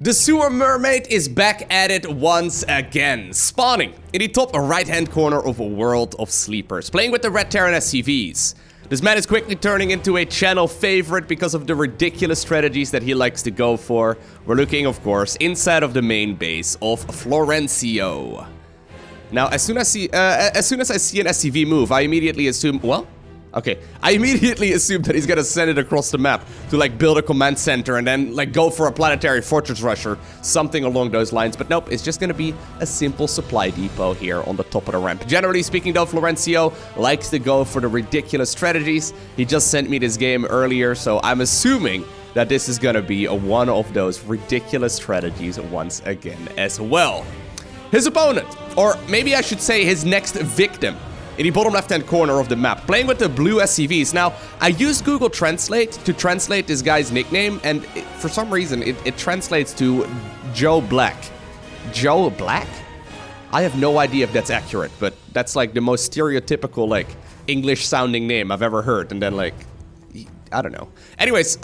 The Sewer Mermaid is back at it once again, spawning in the top right-hand corner of a world of sleepers, playing with the Red Terran SCVs. This man is quickly turning into a channel favorite because of the ridiculous strategies that he likes to go for. We're looking, of course, inside of the main base of Florencio. Now, as soon as I see an SCV move, I immediately assume, I immediately assume that he's gonna send it across the map to like build a command center and then like go for a planetary fortress rusher, something along those lines. But nope, it's just gonna be a simple supply depot here on the top of the ramp. Generally speaking though, Florencio likes to go for the ridiculous strategies. He just sent me this game earlier, so I'm assuming that this is gonna be one of those ridiculous strategies once again as well. His opponent, or maybe I should say his next victim, in the bottom left-hand corner of the map, playing with the blue SCVs. Now, I used Google Translate to translate this guy's nickname, and for some reason, it translates to Joe Black. Joe Black? I have no idea if that's accurate, but that's like the most stereotypical, like, English-sounding name I've ever heard, and then, like, I don't know. Anyways,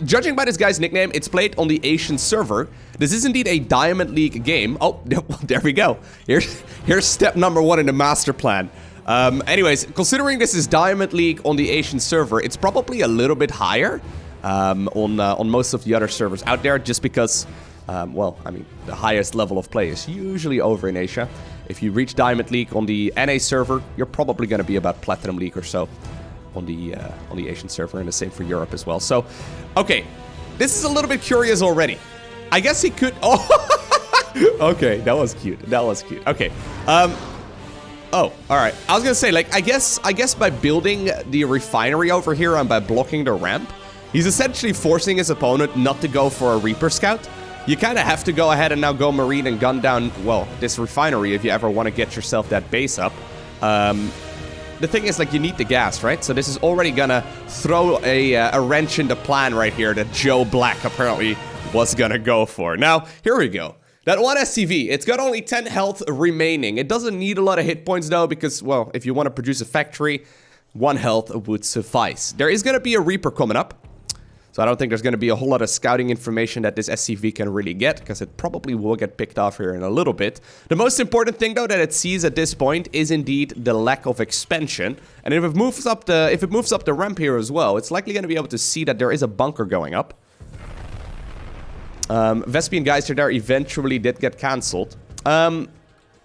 judging by this guy's nickname, it's played on the Asian server. This is indeed a Diamond League game. Oh, there we go. Here's step number 1 in the master plan. Anyways, considering this is Diamond League on the Asian server, it's probably a little bit higher on most of the other servers out there, just because, well, I mean, the highest level of play is usually over in Asia. If you reach Diamond League on the NA server, you're probably going to be about Platinum League or so on the Asian server, and the same for Europe as well. So, okay, this is a little bit curious already. I guess he could. Oh, okay, that was cute. That was cute. Okay. Oh, all right. I was gonna say, like, I guess by building the refinery over here and by blocking the ramp, he's essentially forcing his opponent not to go for a Reaper Scout. You kind of have to go ahead and now go Marine and gun down, well, this refinery if you ever want to get yourself that base up. The thing is, like, you need the gas, right? So this is already gonna throw a wrench in the plan right here that Joe Black apparently was gonna go for. Now, here we go. That one SCV, it's got only 10 health remaining. It doesn't need a lot of hit points though, because, well, if you want to produce a factory, 1 health would suffice. There is going to be a Reaper coming up, so I don't think there's going to be a whole lot of scouting information that this SCV can really get, because it probably will get picked off here in a little bit. The most important thing though that it sees at this point is indeed the lack of expansion. And if it moves up the ramp here as well, it's likely going to be able to see that there is a bunker going up. Vespian Geyser there eventually did get cancelled.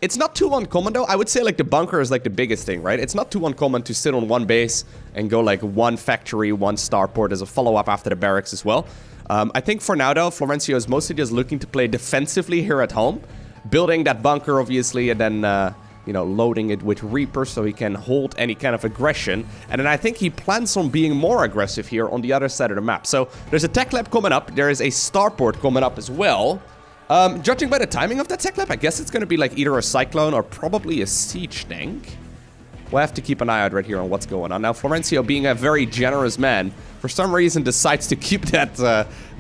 It's not too uncommon though. I would say like the bunker is like the biggest thing, right? It's not too uncommon to sit on one base and go like 1 factory, 1 starport as a follow-up after the barracks as well. I think for now though, Florencio is mostly just looking to play defensively here at home. Building that bunker obviously, and then you know, loading it with Reapers so he can hold any kind of aggression. And then I think he plans on being more aggressive here on the other side of the map. So there's a tech lab coming up. There is a starport coming up as well. Judging by the timing of that tech lab, I guess it's going to be like either a Cyclone or probably a Siege Tank. We'll have to keep an eye out right here on what's going on. Now, Florencio, being a very generous man, for some reason decides to keep that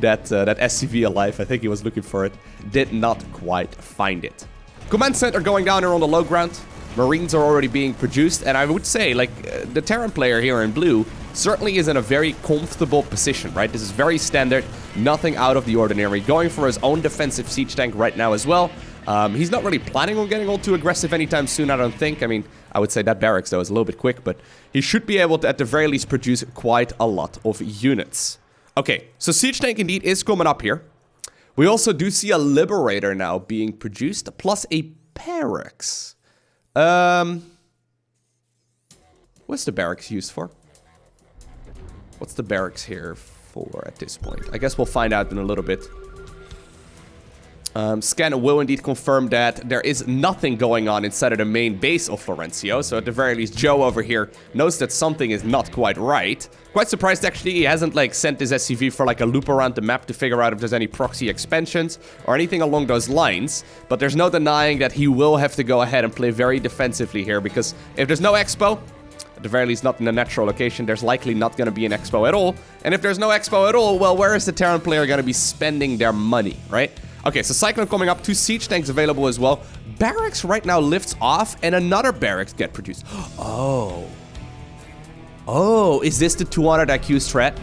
SCV alive. I think he was looking for it. Did not quite find it. Command center going down here on the low ground. Marines are already being produced, and I would say, like, the Terran player here in blue certainly is in a very comfortable position, right? This is very standard, nothing out of the ordinary. Going for his own defensive siege tank right now as well. He's not really planning on getting all too aggressive anytime soon, I don't think. I mean, I would say that barracks, though, is a little bit quick, but he should be able to, at the very least, produce quite a lot of units. Okay, so siege tank indeed is coming up here. We also do see a Liberator now being produced, plus a Barracks. What's the Barracks used for? What's the Barracks here for at this point? I guess we'll find out in a little bit. Scan will indeed confirm that there is nothing going on inside of the main base of Florencio, so at the very least Joe over here knows that something is not quite right. Quite surprised actually he hasn't like sent his SCV for like a loop around the map to figure out if there's any proxy expansions or anything along those lines, but there's no denying that he will have to go ahead and play very defensively here, because if there's no expo, at the very least not in a natural location, there's likely not going to be an expo at all, and if there's no expo at all, well, where is the Terran player going to be spending their money, right? Okay, so Cyclone coming up, 2 siege tanks available as well. Barracks right now lifts off, and another barracks get produced. Oh, is this the 200 IQ strat?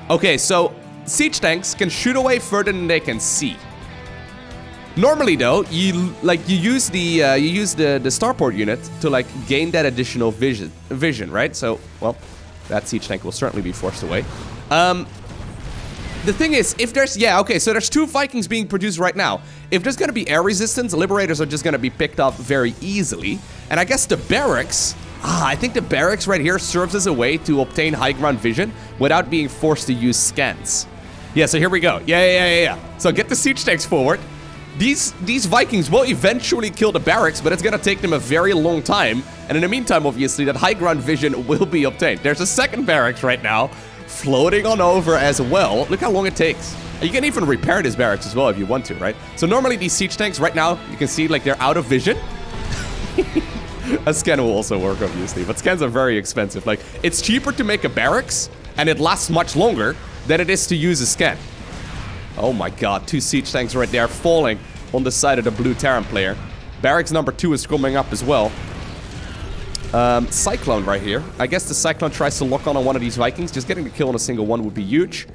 Okay, so siege tanks can shoot away further than they can see. Normally, though, you use the starport unit to like gain that additional vision, right? So, well, that siege tank will certainly be forced away. The thing is, if there's... Yeah, okay, so there's 2 Vikings being produced right now. If there's gonna be air resistance, Liberators are just gonna be picked up very easily. And I guess the Barracks... I think the Barracks right here serves as a way to obtain high ground vision without being forced to use scans. Yeah, so here we go. Yeah. So get the siege tanks forward. These Vikings will eventually kill the Barracks, but it's gonna take them a very long time. And in the meantime, obviously, that high ground vision will be obtained. There's a second Barracks right now, floating on over as well. Look how long it takes. You can even repair this Barracks as well if you want to, right? So normally these siege tanks right now, you can see like they're out of vision. A scan will also work, obviously, but scans are very expensive. Like, it's cheaper to make a Barracks, and it lasts much longer than it is to use a scan. Oh my god, 2 siege tanks right there falling on the side of the blue Terran player. Barracks number 2 is coming up as well. Cyclone right here. I guess the Cyclone tries to lock on one of these Vikings. Just getting the kill on a single one would be huge.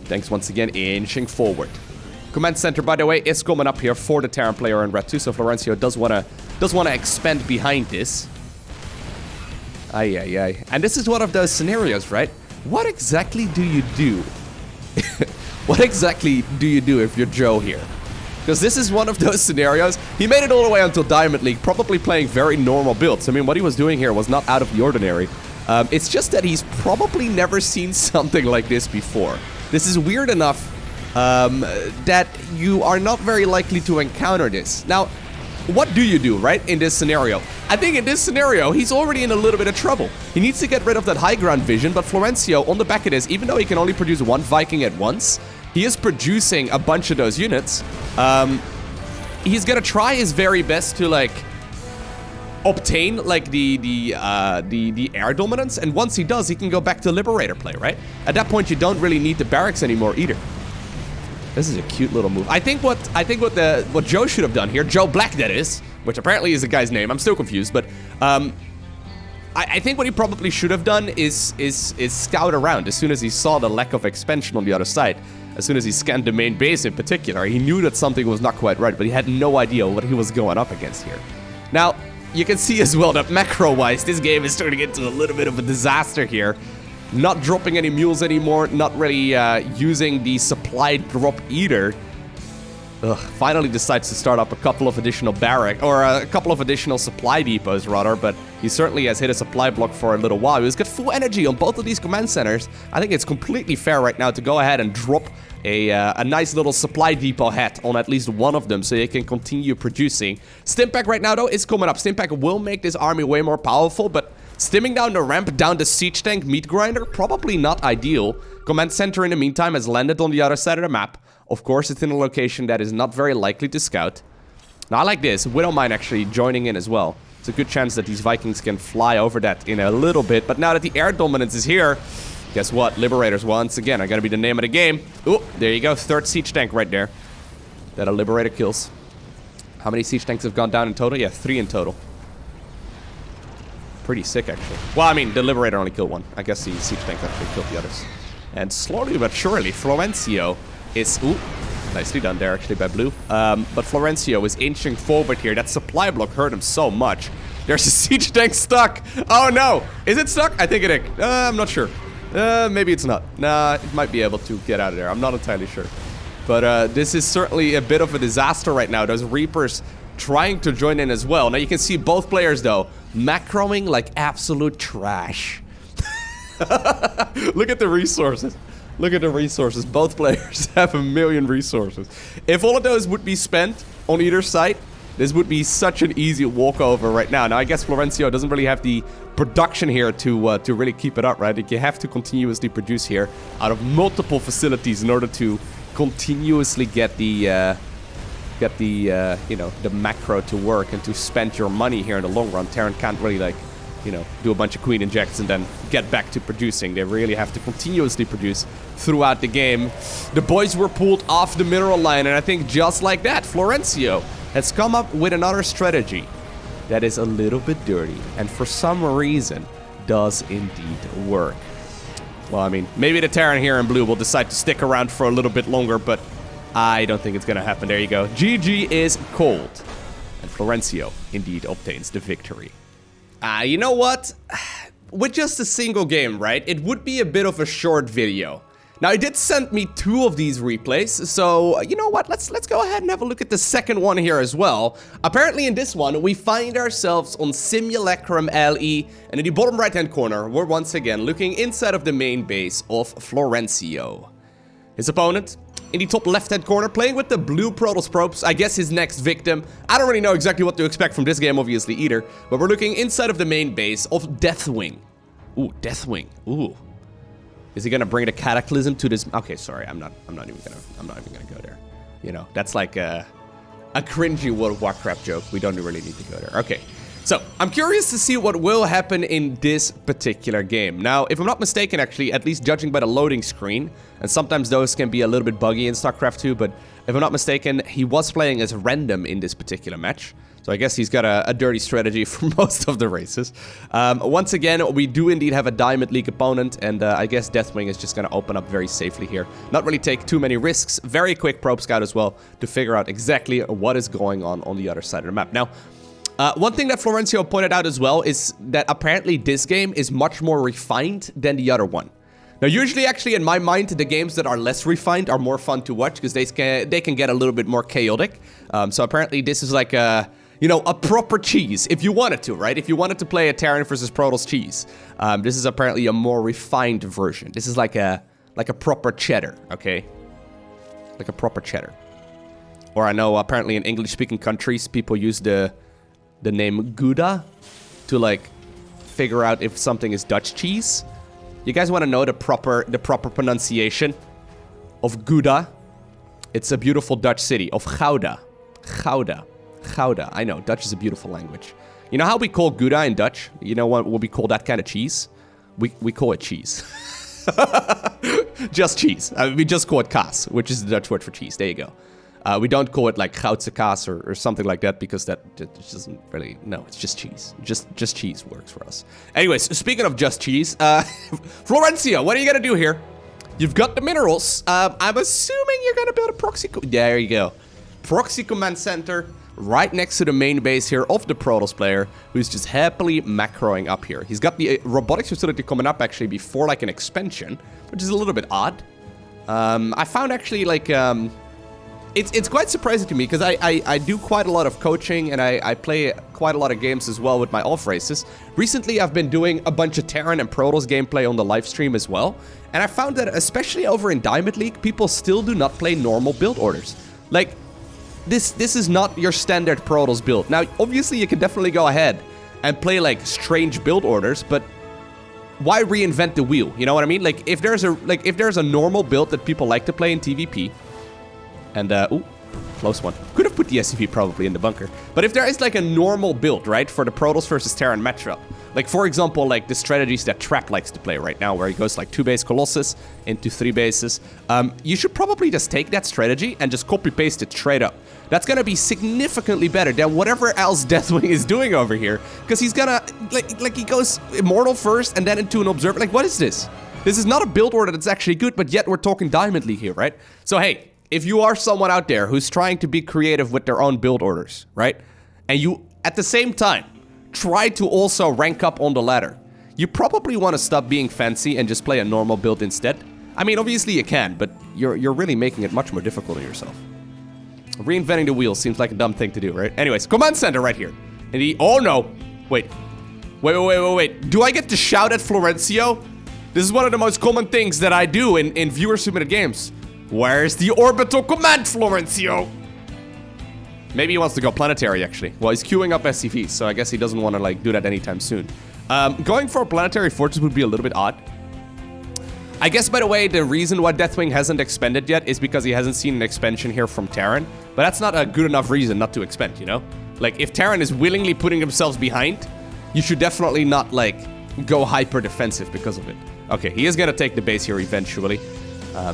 Thanks once again, inching forward. Command center, by the way, is coming up here for the Terran player in red 2, so Florencio does wanna expand behind this. Ay. And this is one of those scenarios, right? What exactly do you do? What exactly do you do if you're Joe here? Because this is one of those scenarios. He made it all the way until Diamond League, probably playing very normal builds. I mean, what he was doing here was not out of the ordinary. It's just that he's probably never seen something like this before. This is weird enough that you are not very likely to encounter this. Now, what do you do, right, in this scenario? I think in this scenario, he's already in a little bit of trouble. He needs to get rid of that high ground vision, but Florencio, on the back of this, even though he can only produce 1 Viking at once, he is producing a bunch of those units. He's gonna try his very best to, like, obtain, like, the air dominance, and once he does, he can go back to Liberator play, right? At that point, you don't really need the Barracks anymore either. This is a cute little move. I think what Joe should have done here, Joe Black that is, which apparently is the guy's name. I'm still confused, but I think what he probably should have done is scout around as soon as he saw the lack of expansion on the other side. As soon as he scanned the main base in particular, he knew that something was not quite right, but he had no idea what he was going up against here. Now, you can see as well that macro-wise, this game is turning into a little bit of a disaster here. Not dropping any mules anymore, not really using the supply drop either. Finally decides to start up a couple of additional barrack, or a couple of additional supply depots rather, but he certainly has hit a supply block for a little while. He's got full energy on both of these command centers. I think it's completely fair right now to go ahead and drop a nice little supply depot hat on at least one of them so he can continue producing. Stimpack right now though is coming up. Stimpack will make this army way more powerful, but stimming down the ramp, down the siege tank meat grinder, probably not ideal. Command center in the meantime has landed on the other side of the map. Of course, it's in a location that is not very likely to scout. Now, I like this. Widowmine actually joining in as well. It's a good chance that these Vikings can fly over that in a little bit. But now that the air dominance is here, guess what? Liberators once again are going to be the name of the game. Oh, there you go. 3rd siege tank right there. That a Liberator kills. How many siege tanks have gone down in total? Yeah, 3 in total. Pretty sick, actually. Well, I mean, the Liberator only killed 1. I guess the siege tank actually killed the others. And slowly but surely, Florencio is... Ooh, nicely done there, actually, by Blue. But Florencio is inching forward here. That supply block hurt him so much. There's a siege tank stuck. Oh, no. Is it stuck? I think it is. I'm not sure. Maybe it's not. Nah, it might be able to get out of there. I'm not entirely sure. But this is certainly a bit of a disaster right now. Those Reapers trying to join in as well. Now, you can see both players, though, macroing like absolute trash. Look at the resources. Look at the resources. Both players have 1 million resources. If all of those would be spent on either side, this would be such an easy walkover right now. Now, I guess Florencio doesn't really have the production here to really keep it up, right? Like, you have to continuously produce here out of multiple facilities in order to continuously get the you know, the macro to work and to spend your money here in the long run. Terran can't really, like, you know, do a bunch of queen injects and then get back to producing. They really have to continuously produce throughout the game. The boys were pulled off the mineral line, and I think just like that, Florencio has come up with another strategy that is a little bit dirty and for some reason does indeed work. Well, I mean, maybe the Terran here in blue will decide to stick around for a little bit longer, but I don't think it's going to happen. There you go. GG is cold. And Florencio indeed obtains the victory. You know what? With just a single game, right? It would be a bit of a short video. Now, he did send me 2 of these replays, so you know what? Let's go ahead and have a look at the second one here as well. Apparently, in this one, we find ourselves on Simulacrum LE, and in the bottom right-hand corner, we're once again looking inside of the main base of Florencio. His opponent, in the top left-hand corner, playing with the blue Protoss probes, I guess his next victim. I don't really know exactly what to expect from this game, obviously, either, but we're looking inside of the main base of Deathwing. Ooh, Deathwing. Ooh. Is he gonna bring the Cataclysm to this? Okay, sorry, I'm not even gonna go there. You know, that's like a cringy World of Warcraft joke. We don't really need to go there. Okay, so I'm curious to see what will happen in this particular game. Now, if I'm not mistaken, actually, at least judging by the loading screen, and sometimes those can be a little bit buggy in StarCraft 2, but if I'm not mistaken, he was playing as random in this particular match. So I guess he's got a dirty strategy for most of the races. Once again, we do indeed have a Diamond League opponent, and I guess Deathwing is just going to open up very safely here. Not really take too many risks. Very quick probe scout as well to figure out exactly what is going on the other side of the map. Now, one thing that Florencio pointed out as well is that apparently this game is much more refined than the other one. Now, usually, actually, in my mind, the games that are less refined are more fun to watch because they can get a little bit more chaotic. So apparently, this is like a... You know, a proper cheese, if you wanted to, right? If you wanted to play a Terran versus Protoss cheese. This is apparently a more refined version. This is like a proper cheddar, okay? Like a proper cheddar. Or I know apparently in English-speaking countries, people use the name Gouda to, like, figure out if something is Dutch cheese. You guys want to know the proper pronunciation of Gouda? It's a beautiful Dutch city of Gouda. Gouda. Gouda. I know, Dutch is a beautiful language. You know how we call Gouda in Dutch? You know what we call that kind of cheese? We call it cheese. Just cheese. We just call it kaas, which is the Dutch word for cheese. There you go. We don't call it like Goudse kaas or something like that because that doesn't really... No, it's just cheese. Just cheese works for us. Anyways, speaking of just cheese, Florencio, what are you going to do here? You've got the minerals. I'm assuming you're going to build a proxy... There you go. Proxy command center right next to the main base here of the Protoss player, who's just happily macroing up here. He's got the robotics facility coming up actually before like an expansion, which is a little bit odd. I found actually like it's quite surprising to me because I do quite a lot of coaching and I play quite a lot of games as well with my off races. Recently, I've been doing a bunch of Terran and Protoss gameplay on the live stream as well, and I found that especially over in Diamond League, people still do not play normal build orders. Like, this is not your standard Protoss build. Now, obviously, you can definitely go ahead and play, like, strange build orders, but why reinvent the wheel? You know what I mean? Like, if there's a normal build that people like to play in TVP, and, ooh, close one. Could have put the SCV probably in the bunker. But if there is, like, a normal build, right, for the Protoss versus Terran matchup, like, for example, like, the strategies that Trap likes to play right now, where he goes, like, 2-base Colossus into 3 bases, you should probably just take that strategy and just copy-paste it straight up. That's gonna be significantly better than whatever else Deathwing is doing over here, because he's gonna, like, he goes Immortal first and then into an Observer. Like, what is this? This is not a build order that's actually good, but yet we're talking Diamond League here, right? So, hey, if you are someone out there who's trying to be creative with their own build orders, right? And you, at the same time, try to also rank up on the ladder, you probably want to stop being fancy and just play a normal build instead. I mean, obviously you can, but you're really making it much more difficult on yourself. Reinventing the wheel seems like a dumb thing to do, right? Anyways, command center right here. And he... Oh, no. Wait. Wait. Do I get to shout at Florencio? This is one of the most common things that I do in viewer-submitted games. Where's the orbital command, Florencio? Maybe he wants to go planetary, actually. Well, he's queuing up SCVs, so I guess he doesn't want to, like, do that anytime soon. Going for a planetary fortress would be a little bit odd. I guess, by the way, the reason why Deathwing hasn't expanded yet is because he hasn't seen an expansion here from Terran. But that's not a good enough reason not to expand, you know? Like, if Terran is willingly putting themselves behind, you should definitely not, like, go hyper-defensive because of it. Okay, he is gonna take the base here eventually.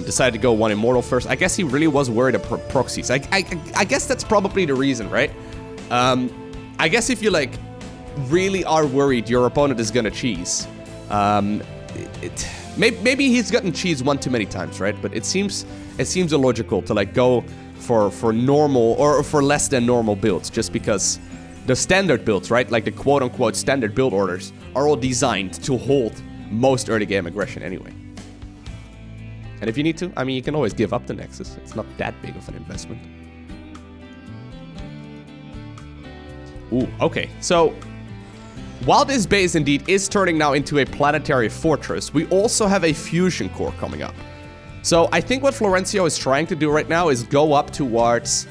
Decided to go one Immortal first. I guess he really was worried about proxies. I guess that's probably the reason, right? I guess if you, like, really are worried your opponent is gonna cheese, Maybe he's gotten cheese one too many times, right? But it seems illogical to like go for normal or for less than normal builds, just because the standard builds, right? Like the quote-unquote standard build orders are all designed to hold most early game aggression anyway. And if you need to, I mean, you can always give up the Nexus. It's not that big of an investment. Ooh, okay. So, while this base indeed is turning now into a planetary fortress, we also have a fusion core coming up. So, I think what Florencio is trying to do right now is go up towards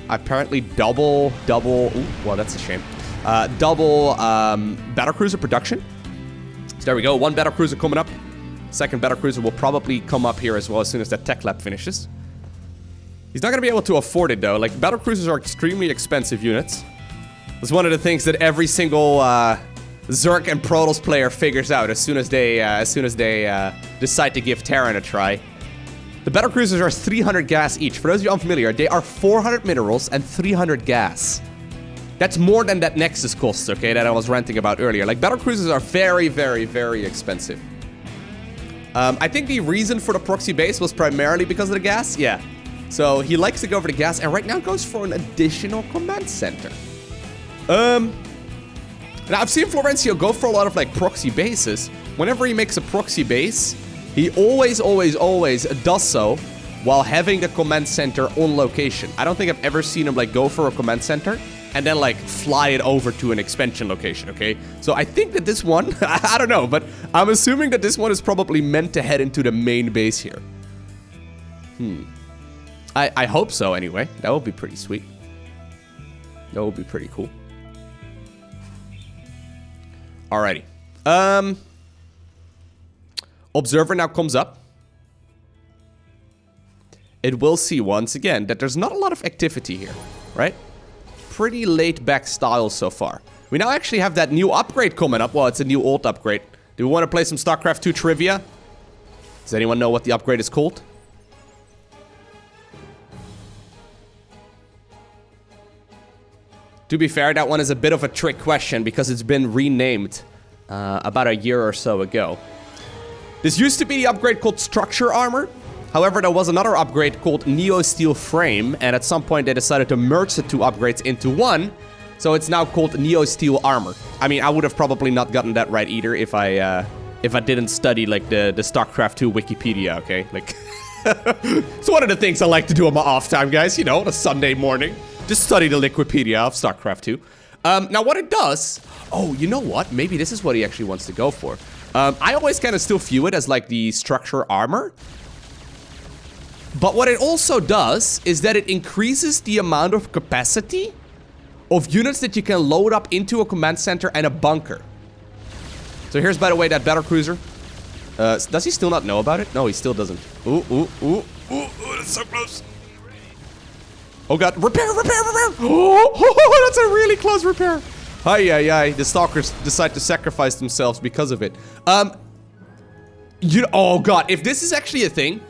apparently double, ooh, well, that's a shame. Double Battlecruiser production. So there we go, one Battlecruiser coming up. Second Battlecruiser will probably come up here as well as soon as that tech lab finishes. He's not going to be able to afford it though. Like, Battlecruisers are extremely expensive units. It's one of the things that every single Zerg and Protoss player figures out as soon as they decide to give Terran a try. The Battlecruisers are 300 gas each. For those of you unfamiliar, they are 400 minerals and 300 gas. That's more than that Nexus costs, okay, that I was ranting about earlier. Like, Battlecruisers are very, very, very expensive. I think the reason for the proxy base was primarily because of the gas. Yeah. So he likes to go for the gas, and right now goes for an additional command center. Now I've seen Florencio go for a lot of like proxy bases. Whenever he makes a proxy base, he always does so while having the command center on location. I don't think I've ever seen him like go for a command center and then like fly it over to an expansion location, okay? So I think that this one, I don't know, but I'm assuming that this one is probably meant to head into the main base here. I hope so anyway. That would be pretty sweet. That would be pretty cool. Alrighty. Observer now comes up. It will see once again that there's not a lot of activity here, right? Pretty laid back style so far. We now actually have that new upgrade coming up. Well, it's a new old upgrade. Do we want to play some StarCraft 2 trivia? Does anyone know what the upgrade is called? To be fair, that one is a bit of a trick question because it's been renamed about a year or so ago. This used to be the upgrade called Structure Armor. However, there was another upgrade called Neosteel Frame, and at some point they decided to merge the two upgrades into one. So it's now called Neosteel Armor. I mean, I would have probably not gotten that right either if I didn't study like the StarCraft 2 Wikipedia, okay? Like, it's one of the things I like to do on my off time, guys. You know, on a Sunday morning. Just study the Wikipedia of StarCraft 2. Now what it does... Oh, you know what? Maybe this is what he actually wants to go for. I always kind of still view it as like the Structure Armor. But what it also does is that it increases the amount of capacity of units that you can load up into a command center and a bunker. So here's, by the way, that Battlecruiser. Does he still not know about it? No, he still doesn't. Ooh, that's so close. Oh god, repair! Oh, that's a really close repair. The stalkers decide to sacrifice themselves because of it. Oh god, if this is actually a thing,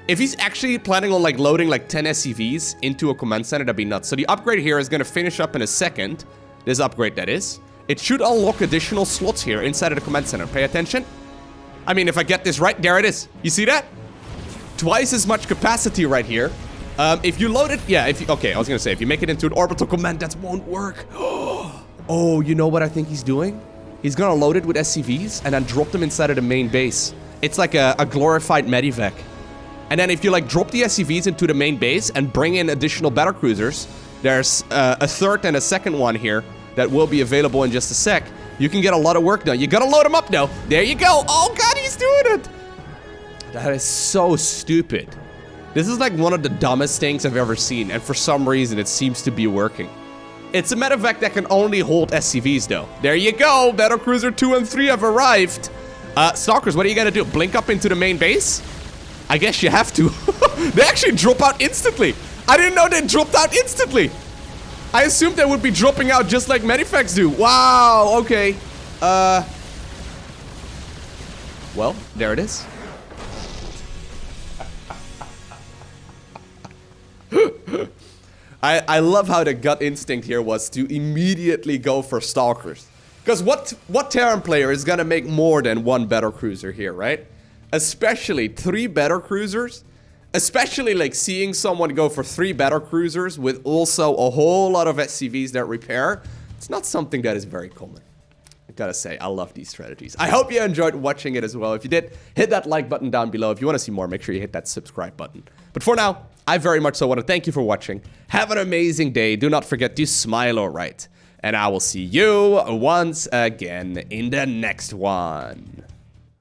if he's actually planning on like loading like 10 SCVs into a command center, that'd be nuts. So the upgrade here is gonna finish up in a second. This upgrade, that is. It should unlock additional slots here inside of the command center. Pay attention. I mean, if I get this right, there it is. You see that? Twice as much capacity right here. If you load it, yeah, okay, I was gonna say, if you make it into an orbital command, that won't work. Oh, you know what I think he's doing? He's gonna load it with SCVs and then drop them inside of the main base. It's like a glorified medivac. And then if you like drop the SCVs into the main base and bring in additional Battlecruisers, there's a third and a second one here that will be available in just a sec. You can get a lot of work done. You gotta load them up though. There you go. Oh god, he's doing it. That is so stupid. This is like one of the dumbest things I've ever seen, and for some reason it seems to be working. It's a medevac that can only hold SCVs though. There you go, Battlecruiser 2 and 3 have arrived. Stalkers, what are you gonna do? Blink up into the main base? I guess you have to. They actually drop out instantly. I didn't know they dropped out instantly. I assumed they would be dropping out just like medivacs do. Wow, okay. Well, there it is. I love how the gut instinct here was to immediately go for Stalkers. Because what Terran player is gonna make more than one Battlecruiser here, right? especially 3 Battlecruisers, especially like seeing someone go for 3 Battlecruisers with also a whole lot of SCVs that repair, it's not something that is very common. I gotta say, I love these strategies. I hope you enjoyed watching it as well. If you did, hit that like button down below. If you want to see more, make sure you hit that subscribe button. But for now, I very much so want to thank you for watching. Have an amazing day. Do not forget to smile alright. And I will see you once again in the next one.